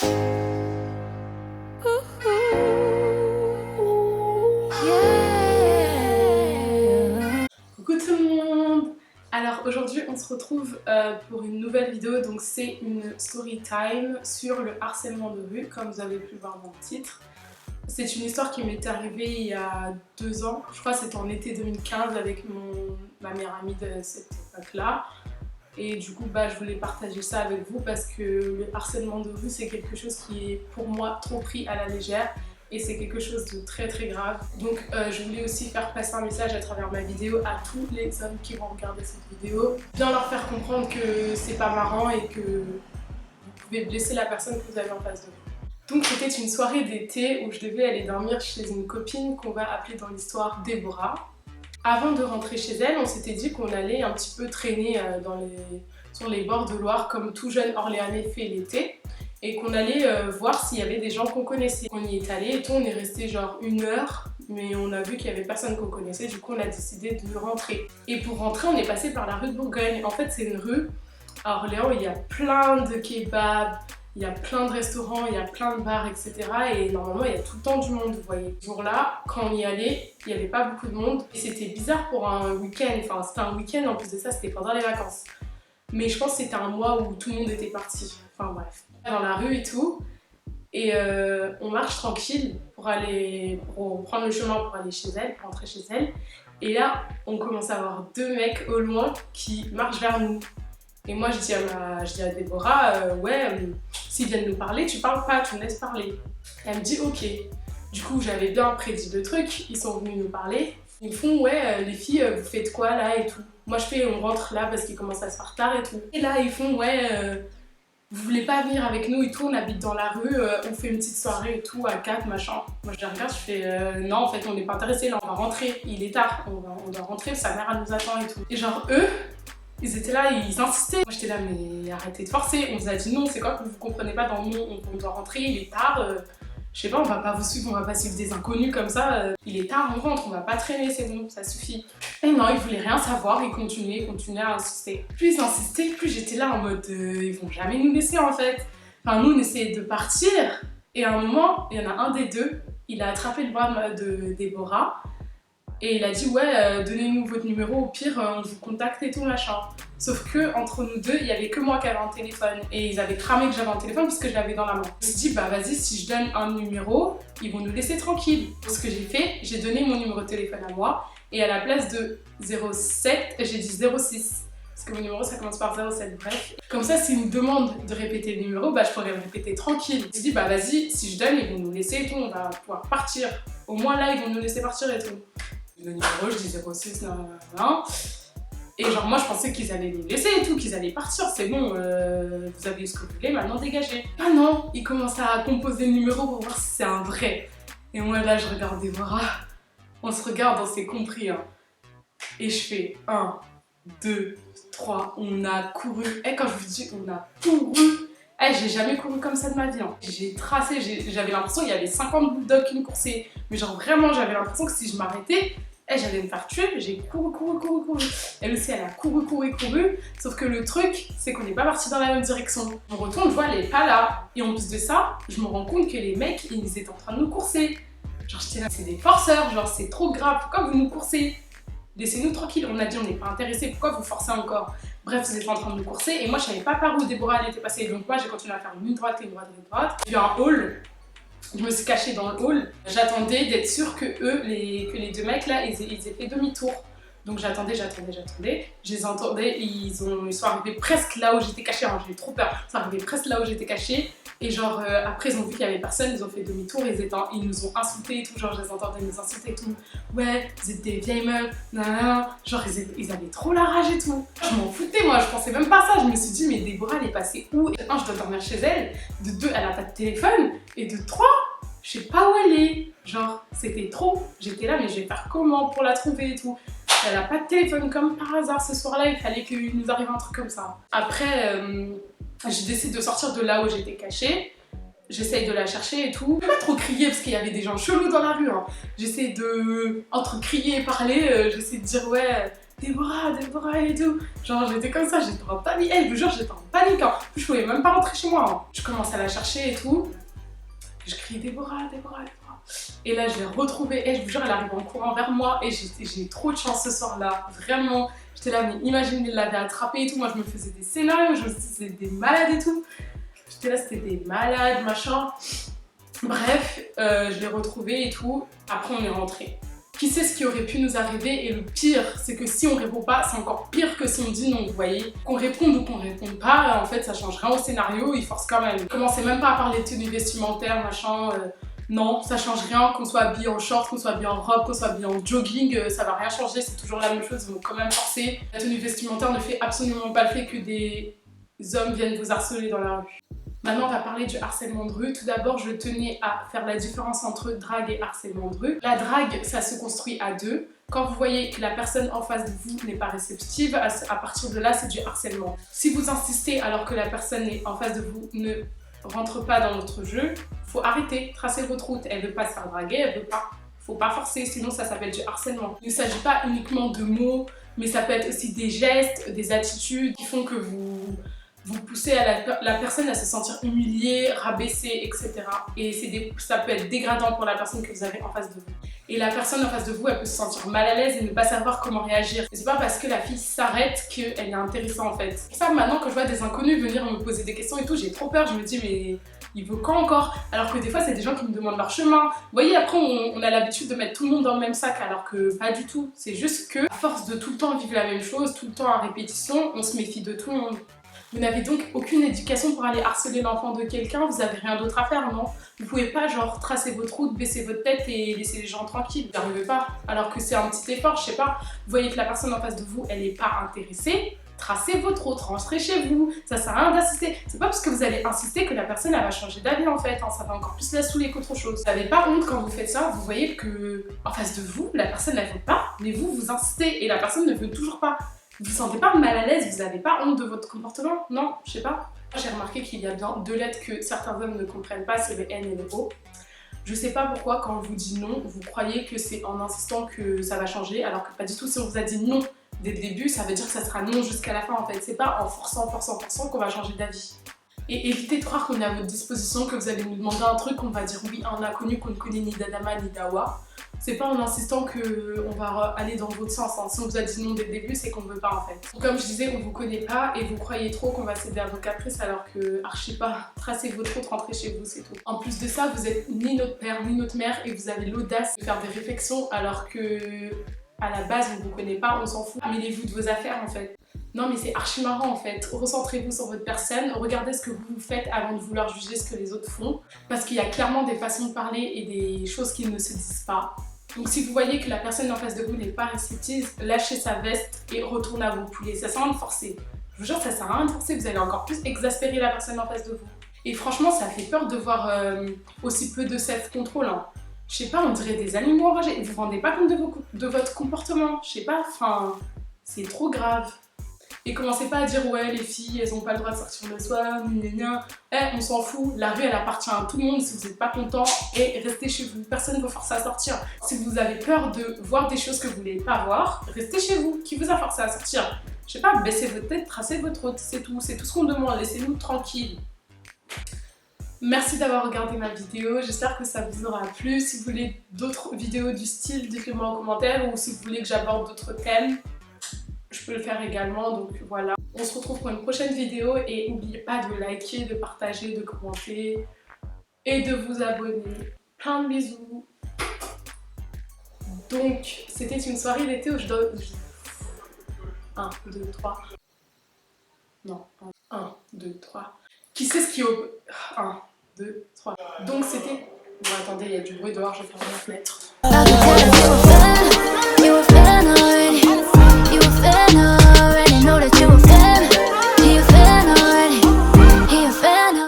Coucou tout le monde! Alors aujourd'hui on se retrouve pour une nouvelle vidéo, donc c'est une story time sur le harcèlement de rue, comme vous avez pu voir dans le titre. C'est une histoire qui m'est arrivée il y a 2 ans, je crois que c'était en été 2015 avec ma meilleure amie de cette époque-là. Et du coup je voulais partager ça avec vous parce que le harcèlement de rue c'est quelque chose qui est pour moi trop pris à la légère. Et c'est quelque chose de très très grave. Donc je voulais aussi faire passer un message à travers ma vidéo à tous les hommes qui vont regarder cette vidéo. Bien leur faire comprendre que c'est pas marrant et que vous pouvez blesser la personne que vous avez en face de vous. Donc c'était une soirée d'été où je devais aller dormir chez une copine qu'on va appeler dans l'histoire Déborah. Avant de rentrer chez elle, on s'était dit qu'on allait un petit peu traîner sur les bords de Loire comme tout jeune Orléanais fait l'été. Et qu'on allait voir s'il y avait des gens qu'on connaissait. On y est allé et tout, on est resté genre 1 heure, mais on a vu qu'il y avait personne qu'on connaissait, du coup on a décidé de rentrer. Et pour rentrer, on est passé par la rue de Bourgogne. En fait, c'est une rue à Orléans où il y a plein de kebabs, il y a plein de restaurants, il y a plein de bars, etc. Et normalement, il y a tout le temps du monde, vous voyez. Ce jour-là, quand on y allait, il n'y avait pas beaucoup de monde. Et c'était bizarre pour un week-end, enfin c'était un week-end, en plus de ça, c'était pendant les vacances. Mais je pense que c'était un mois où tout le monde était parti, enfin bref. Dans la rue et tout, et on marche tranquille pour prendre le chemin pour aller chez elle, pour rentrer chez elle. Et là, on commence à voir 2 mecs au loin qui marchent vers nous. Et moi, je dis à Déborah, s'ils viennent nous parler, tu parles pas, tu me laisses parler. Et elle me dit, ok. Du coup, j'avais bien prédit le truc, ils sont venus nous parler. Ils me font, les filles, vous faites quoi là et tout. Moi, je fais, on rentre là parce qu'il commence à se faire tard et tout. Et là, ils font, vous voulez pas venir avec nous et tout, on habite dans la rue, on fait une petite soirée et tout, à 4, machin. Moi je les regarde, je fais non en fait on n'est pas intéressés, là on va rentrer, il est tard, on doit rentrer, sa mère elle nous attend et tout. Et genre eux, ils étaient là, ils insistaient. Moi j'étais là mais arrêtez de forcer, on vous a dit non, c'est quoi que vous comprenez pas dans le nom, on doit rentrer, il est tard. Je sais pas, on va pas vous suivre, on va pas suivre des inconnus comme ça. Il est tard, on rentre, on va pas traîner, c'est bon, ça suffit. Et non, ils voulaient rien savoir, ils continuaient à insister. Plus ils insistaient, plus j'étais là en mode ils vont jamais nous laisser en fait. Enfin, nous on essayait de partir, et à un moment, il y en a un des deux, il a attrapé le bras de Déborah, et il a dit donnez-nous votre numéro, au pire on vous contacte et tout machin. Sauf que entre nous deux, il y avait que moi qui avais un téléphone et ils avaient cramé que j'avais un téléphone puisque je l'avais dans la main. Je me suis dit vas-y, si je donne un numéro, ils vont nous laisser tranquilles. Ce que j'ai fait, j'ai donné mon numéro de téléphone à moi et à la place de 07, j'ai dit 06. Parce que mon numéro ça commence par 07, bref. Comme ça, s'ils me demandent de répéter le numéro, je pourrais le répéter tranquille. Je me suis dit vas-y, si je donne, ils vont nous laisser et tout, on va pouvoir partir. Au moins là, ils vont nous laisser partir et tout. Le numéro, je dis 06, non. Et genre moi je pensais qu'ils allaient nous laisser et tout, qu'ils allaient partir, c'est bon, vous avez eu ce que vous voulez, maintenant dégagez. Ah non, ils commencent à composer le numéro pour voir si c'est un vrai. Et moi là je regarde Déborah, on se regarde, on s'est compris. Hein. Et je fais 1, 2, 3, on a couru. Et quand je vous dis on a couru, j'ai jamais couru comme ça de ma vie. Hein. J'ai tracé, j'avais l'impression qu'il y avait 50 bulldogs qui me coursaient. Mais genre vraiment j'avais l'impression que si je m'arrêtais, j'allais me faire tuer, j'ai couru. Elle aussi, elle a couru. Sauf que le truc, c'est qu'on n'est pas parti dans la même direction. On retourne, je vois, elle est pas là. Et en plus de ça, je me rends compte que les mecs, ils étaient en train de nous courser. Genre, j'étais là, c'est des forceurs, genre, c'est trop grave. Pourquoi vous nous coursez? Laissez-nous tranquille. On a dit, on n'est pas intéressés. Pourquoi vous forcez encore? Bref, vous étiez en train de nous courser. Et moi, je savais pas par où Déborah elle était passée. Donc, moi, j'ai continué à faire une droite. J'ai eu un hall. Je me suis cachée dans le hall, j'attendais d'être sûre que les 2 mecs là, ils aient fait demi-tour. Donc j'attendais, je les entendais, ils sont arrivés presque là où j'étais cachée, alors j'ai eu trop peur, ils sont arrivés presque là où j'étais cachée. Et genre après ils ont vu qu'il y avait personne, ils ont fait demi-tour, ils nous ont insultés et tout, genre je les entendais nous insulter et tout. Ouais, vous êtes des vieilles meufs, nanana, genre ils avaient trop la rage et tout. Je m'en foutais moi, je pensais même pas à ça, je me suis dit mais Déborah elle est passée où? Et 1, je dois dormir chez elle, de 2, elle a pas de téléphone, et de 3, je sais pas où elle est. Genre c'était trop, j'étais là mais je vais faire comment pour la trouver et tout. Elle a pas de téléphone comme par hasard ce soir-là, il fallait qu'il nous arrive un truc comme ça. Après, j'ai décidé de sortir de là où j'étais cachée. J'essaye de la chercher et tout. Je peux pas trop crier parce qu'il y avait des gens chelous dans la rue. Hein. J'essaie de, entre crier et parler, j'essaie de dire Déborah et tout. Genre j'étais comme ça, j'étais en panique. Je vous jure, j'étais en panique. Hein. Je pouvais même pas rentrer chez moi. Hein. Je commence à la chercher et tout. Je crie Déborah. Et là je l'ai retrouvée. Et je vous jure, elle arrive en courant vers moi. Et j'ai trop de chance ce soir-là. Vraiment. J'étais là, mais imagine, elle l'avait attrapée et tout. Moi je me faisais des scénarios. Je me disais c'était des malades et tout. J'étais là, c'était des malades, machin. Bref, je l'ai retrouvée et tout. Après on est rentré. Qui sait ce qui aurait pu nous arriver, et le pire, c'est que si on répond pas, c'est encore pire que si on dit non, vous voyez. Qu'on réponde ou qu'on réponde pas, en fait, ça change rien au scénario, il force quand même. Commencez même pas à parler de tenues vestimentaires, machin, non, ça change rien, qu'on soit habillé en short, qu'on soit habillé en robe, qu'on soit habillé en jogging, ça va rien changer, c'est toujours la même chose, ils vont quand même forcer. La tenue vestimentaire ne fait absolument pas le fait que des hommes viennent vous harceler dans la rue. Maintenant, on va parler du harcèlement de rue. Tout d'abord, je tenais à faire la différence entre drague et harcèlement de rue. La drague, ça se construit à deux. Quand vous voyez que la personne en face de vous n'est pas réceptive, à partir de là, c'est du harcèlement. Si vous insistez alors que la personne en face de vous ne rentre pas dans votre jeu, faut arrêter, tracer votre route. Elle veut pas se faire draguer, elle veut pas. Faut pas forcer, sinon ça s'appelle du harcèlement. Il ne s'agit pas uniquement de mots, mais ça peut être aussi des gestes, des attitudes qui font que vous poussez la personne à se sentir humiliée, rabaissée, etc. Et ça peut être dégradant pour la personne que vous avez en face de vous. Et la personne en face de vous, elle peut se sentir mal à l'aise et ne pas savoir comment réagir. Et c'est pas parce que la fille s'arrête qu'elle est intéressante en fait. C'est ça, maintenant quand je vois des inconnus venir me poser des questions et tout, j'ai trop peur, je me dis mais il veut quand encore? Alors que des fois c'est des gens qui me demandent leur chemin. Vous voyez, après on a l'habitude de mettre tout le monde dans le même sac alors que pas du tout. C'est juste que à force de tout le temps vivre la même chose, tout le temps en répétition, on se méfie de tout le monde. Vous n'avez donc aucune éducation pour aller harceler l'enfant de quelqu'un, vous n'avez rien d'autre à faire, non? Vous pouvez pas genre tracer votre route, baisser votre tête et laisser les gens tranquilles, vous n'arrivez pas. Alors que c'est un petit effort, je sais pas, vous voyez que la personne en face de vous, elle est pas intéressée, tracez votre route, rentrez chez vous, ça sert à rien d'insister. C'est pas parce que vous allez insister que la personne elle va changer d'avis en fait, hein. Ça va encore plus la saouler qu'autre chose. Vous n'avez pas honte quand vous faites ça, vous voyez que en face de vous, la personne ne veut pas, mais vous insistez et la personne ne veut toujours pas. Vous vous sentez pas mal à l'aise, vous n'avez pas honte de votre comportement? Non, je sais pas. J'ai remarqué qu'il y a bien deux lettres que certains hommes ne comprennent pas, c'est le N et le O. Je sais pas pourquoi quand on vous dit non, vous croyez que c'est en insistant que ça va changer, alors que pas du tout. Si on vous a dit non dès le début, ça veut dire que ça sera non jusqu'à la fin en fait. C'est pas en forçant qu'on va changer d'avis. Et évitez de croire qu'on est à votre disposition, que vous allez nous demander un truc, qu'on va dire oui à un inconnu qu'on ne connaît ni d'Adama ni d'Awa. C'est pas en insistant qu'on va aller dans votre sens. Hein. Si on vous a dit non dès le début, c'est qu'on veut pas en fait. Comme je disais, on vous connaît pas et vous croyez trop qu'on va céder à vos caprices alors que archi pas. Tracez votre route, rentrez chez vous, c'est tout. En plus de ça, vous êtes ni notre père ni notre mère et vous avez l'audace de faire des réflexions alors que à la base on vous connaît pas, on s'en fout. Mêlez-vous de vos affaires en fait. Non mais c'est archi marrant en fait, recentrez-vous sur votre personne, regardez ce que vous faites avant de vouloir juger ce que les autres font, parce qu'il y a clairement des façons de parler et des choses qui ne se disent pas. Donc si vous voyez que la personne en face de vous n'est pas réceptive, lâchez sa veste et retournez à vos poulets, ça sert à rien de forcer. Je vous jure, ça sert à rien de forcer, vous allez encore plus exaspérer la personne en face de vous. Et franchement, ça fait peur de voir aussi peu de self-control. Hein. Je sais pas, on dirait des animaux enragés, vous vous rendez pas compte de votre comportement, je sais pas, enfin, c'est trop grave. Et commencez pas à dire ouais les filles elles ont pas le droit de sortir le soir, on s'en fout, la rue elle appartient à tout le monde, si vous n'êtes pas content et restez chez vous, personne ne vous force à sortir. Si vous avez peur de voir des choses que vous voulez pas voir, restez chez vous, qui vous a forcé à sortir? Je sais pas, baissez votre tête, tracez votre route, c'est tout ce qu'on demande, laissez-nous tranquilles. Merci d'avoir regardé ma vidéo, j'espère que ça vous aura plu. Si vous voulez d'autres vidéos du style, dites-le moi en commentaire ou si vous voulez que j'aborde d'autres thèmes. Je peux le faire également, donc voilà. On se retrouve pour une prochaine vidéo et n'oubliez pas de liker, de partager, de commenter et de vous abonner. Plein de bisous. Donc, c'était une soirée d'été où je dois... 1, 2, 3. Non, 1, 2, 3. Qui sait ce qui est au... 1, 2, 3. Donc c'était... Bon attendez, il y a du bruit dehors, je vais fermer la fenêtre.